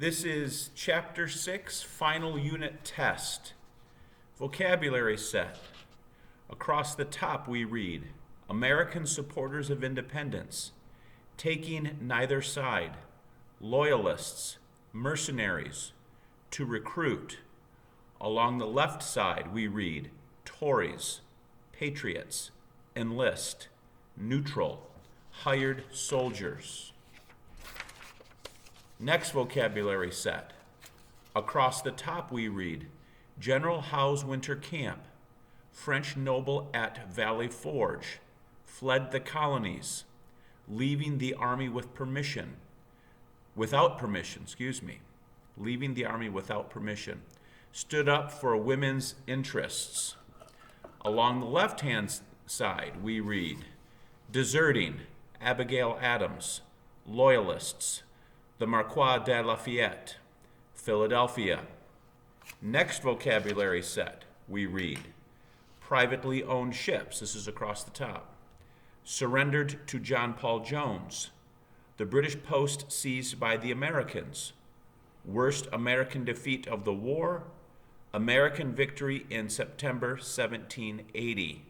This is Chapter 6, Final Unit Test. Vocabulary set. Across the top we read, American supporters of independence, taking neither side, loyalists, mercenaries, to recruit. Along the left side we read, Tories, patriots, enlist, neutral, hired soldiers. Next vocabulary set. Across the top we read, General Howe's winter camp, French noble at Valley Forge, fled the colonies, leaving the army without permission, leaving the army without permission, stood up for women's interests. Along the left-hand side we read, deserting, Abigail Adams, loyalists, the Marquis de Lafayette, Philadelphia. Next vocabulary set, we read, privately owned ships, this is across the top, surrendered to John Paul Jones, the British post seized by the Americans, worst American defeat of the war, American victory in September 1780.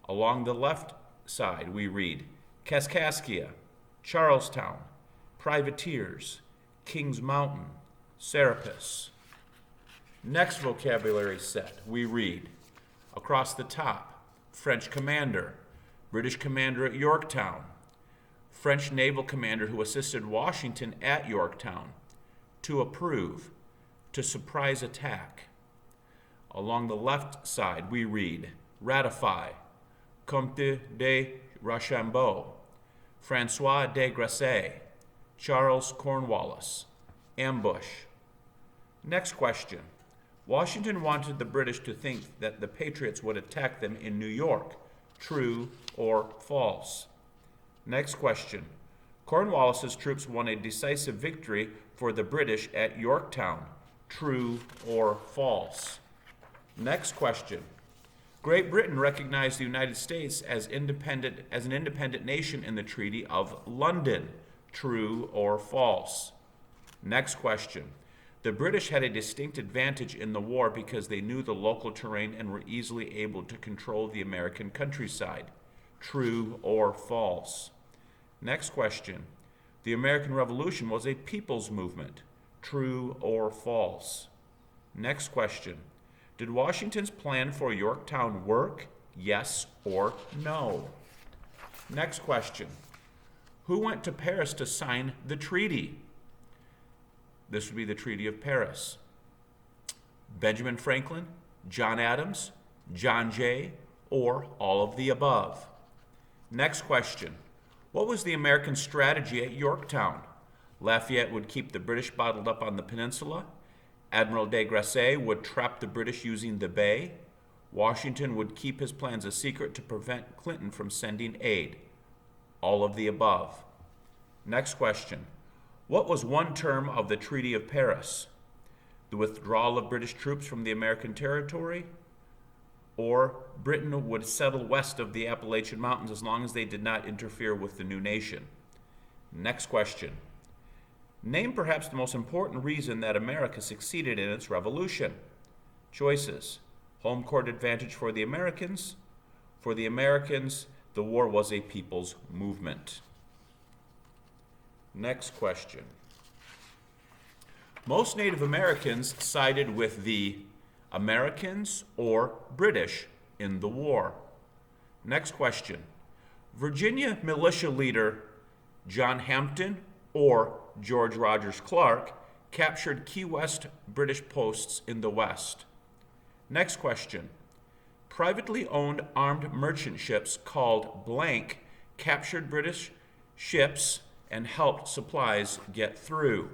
Along the left side, we read, Kaskaskia, Charlestown, privateers, Kings Mountain, Serapis. Next vocabulary set, we read, across the top, French commander, British commander at Yorktown, French naval commander who assisted Washington at Yorktown, to approve, to surprise attack. Along the left side, we read, ratify, Comte de Rochambeau, Francois de Grasse, Charles Cornwallis, ambush. Next question. Washington wanted the British to think that the Patriots would attack them in New York. True or false? Next question. Cornwallis's troops won a decisive victory for the British at Yorktown. True or false? Next question. Great Britain recognized the United States as an independent nation in the Treaty of London. True or false? Next question. The British had a distinct advantage in the war because they knew the local terrain and were easily able to control the American countryside. True or false? Next question. The American Revolution was a people's movement. True or false? Next question. Did Washington's plan for Yorktown work? Yes or no? Next question. Who went to Paris to sign the treaty? This would be the Treaty of Paris. Benjamin Franklin, John Adams, John Jay, or all of the above? Next question. What was the American strategy at Yorktown? Lafayette would keep the British bottled up on the peninsula. Admiral de Grasse would trap the British using the bay. Washington would keep his plans a secret to prevent Clinton from sending aid. All of the above. Next question. What was one term of the Treaty of Paris? The withdrawal of British troops from the American territory, or Britain would settle west of the Appalachian Mountains as long as they did not interfere with the new nation? Next question. Name perhaps the most important reason that America succeeded in its revolution. Choices. Home court advantage for the Americans. For the Americans, the war was a people's movement. Next question. Most Native Americans sided with the Americans or British in the war. Next question. Virginia militia leader John Hampton or George Rogers Clark captured Key West British posts in the West. Next question. Privately owned armed merchant ships called blank captured British ships and helped supplies get through.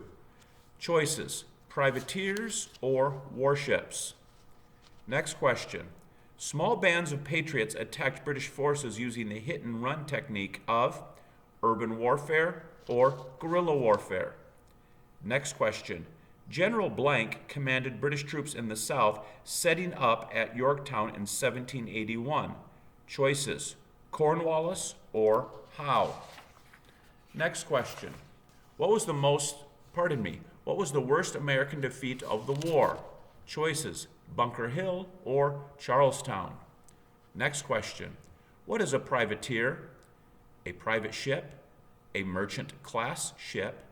Choices. Privateers or warships? Next question. Small bands of patriots attacked British forces using the hit-and-run technique of urban warfare or guerrilla warfare. Next question. General Blank commanded British troops in the South setting up at Yorktown in 1781. Choices. Cornwallis or Howe? Next question. What What was the worst American defeat of the war? Choices: Bunker Hill or Charlestown. Next question. What is a privateer? A private ship, a merchant class ship,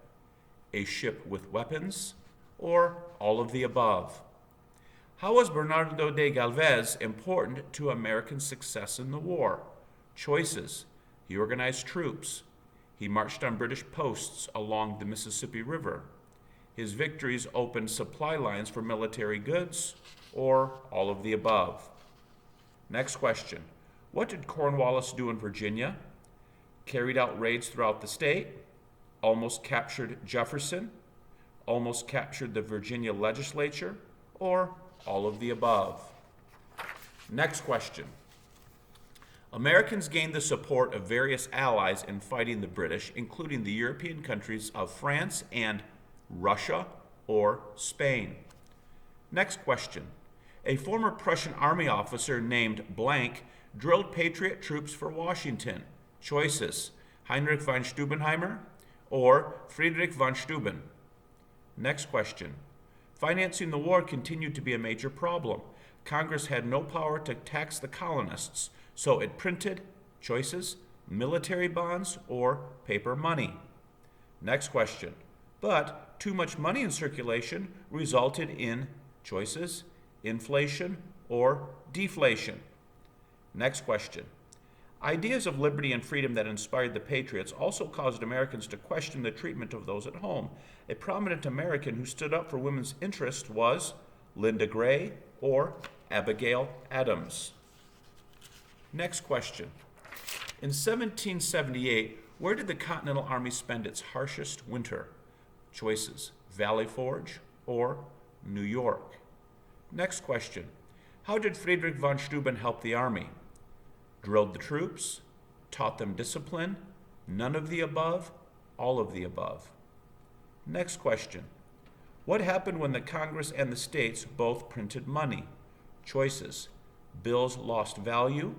a ship with weapons, or all of the above? How was Bernardo de Galvez important to American success in the war? Choices: He organized troops. He marched on British posts along the Mississippi River. His victories opened supply lines for military goods, or all of the above. Next question. What did Cornwallis do in Virginia? Carried out raids throughout the state, almost captured Jefferson, almost captured the Virginia legislature, or all of the above. Next question. Americans gained the support of various allies in fighting the British, including the European countries of France and Russia or Spain. Next question. A former Prussian army officer named blank drilled Patriot troops for Washington. Choices: Heinrich von Stubenheimer or Friedrich von Steuben. Next question. Financing the war continued to be a major problem. Congress had no power to tax the colonists, so it printed, choices, military bonds or paper money. Next question. But too much money in circulation resulted in, choices, inflation or deflation. Next question. Ideas of liberty and freedom that inspired the Patriots also caused Americans to question the treatment of those at home. A prominent American who stood up for women's interests was Linda Gray or Abigail Adams. Next question. In 1778, where did the Continental Army spend its harshest winter? Choices: Valley Forge or New York. Next question. How did Friedrich von Steuben help the army? Drilled the troops, taught them discipline, none of the above, all of the above. Next question. What happened when the Congress and the states both printed money? Choices: bills lost value,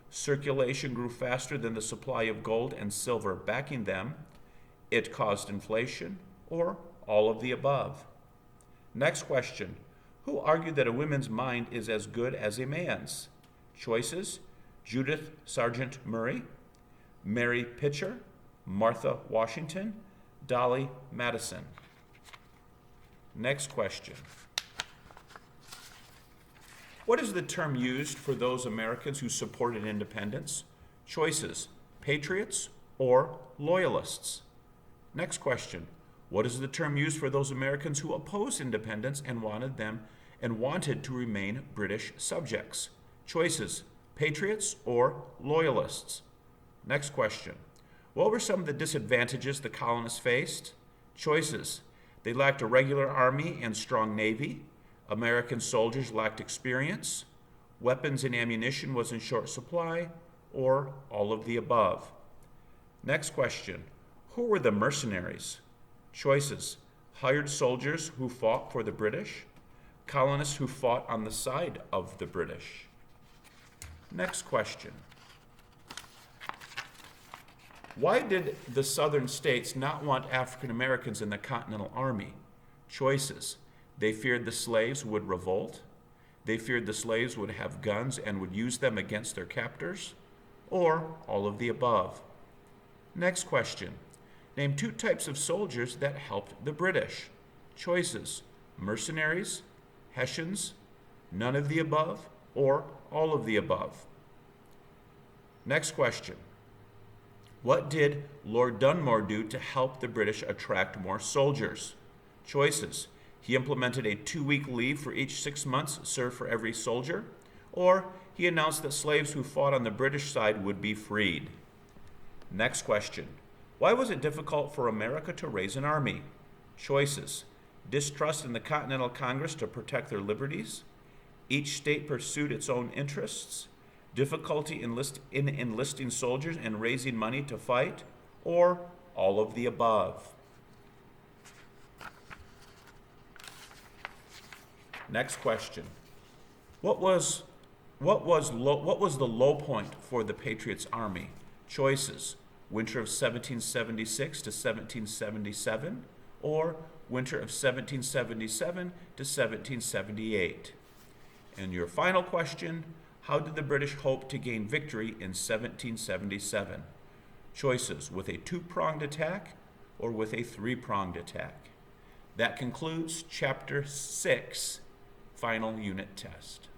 circulation grew faster than the supply of gold and silver backing them, it caused inflation, or all of the above. Next question. Who argued that a woman's mind is as good as a man's? Choices: Judith Sargent Murray, Mary Pitcher, Martha Washington, Dolly Madison. Next question. What is the term used for those Americans who supported independence? Choices: patriots or loyalists. Next question. What is the term used for those Americans who opposed independence and wanted to remain British subjects? Choices: patriots or loyalists. Next question. What were some of the disadvantages the colonists faced? Choices: they lacked a regular army and strong navy. American soldiers lacked experience. Weapons and ammunition was in short supply, or all of the above. Next question. Who were the mercenaries? Choices: hired soldiers who fought for the British, colonists who fought on the side of the British. Next question. Why did the southern states not want African Americans in the Continental Army? Choices: they feared the slaves would revolt, they feared the slaves would have guns and would use them against their captors, or all of the above. Next question. Name two types of soldiers that helped the British. Choices: mercenaries, Hessians, none of the above, or all of the above. Next question. What did Lord Dunmore do to help the British attract more soldiers? Choices: he implemented a 2-week leave for each 6 months served for every soldier, or he announced that slaves who fought on the British side would be freed. Next question. Why was it difficult for America to raise an army? Choices: distrust in the Continental Congress to protect their liberties, each state pursued its own interests, difficulty in enlisting soldiers and raising money to fight, or all of the above. Next question. What was the low point for the Patriots' army? Choices: winter of 1776 to 1777, or winter of 1777 to 1778? And your final question, how did the British hope to gain victory in 1777? Choices: with a two-pronged attack or with a three-pronged attack. That concludes Chapter 6, Final Unit Test.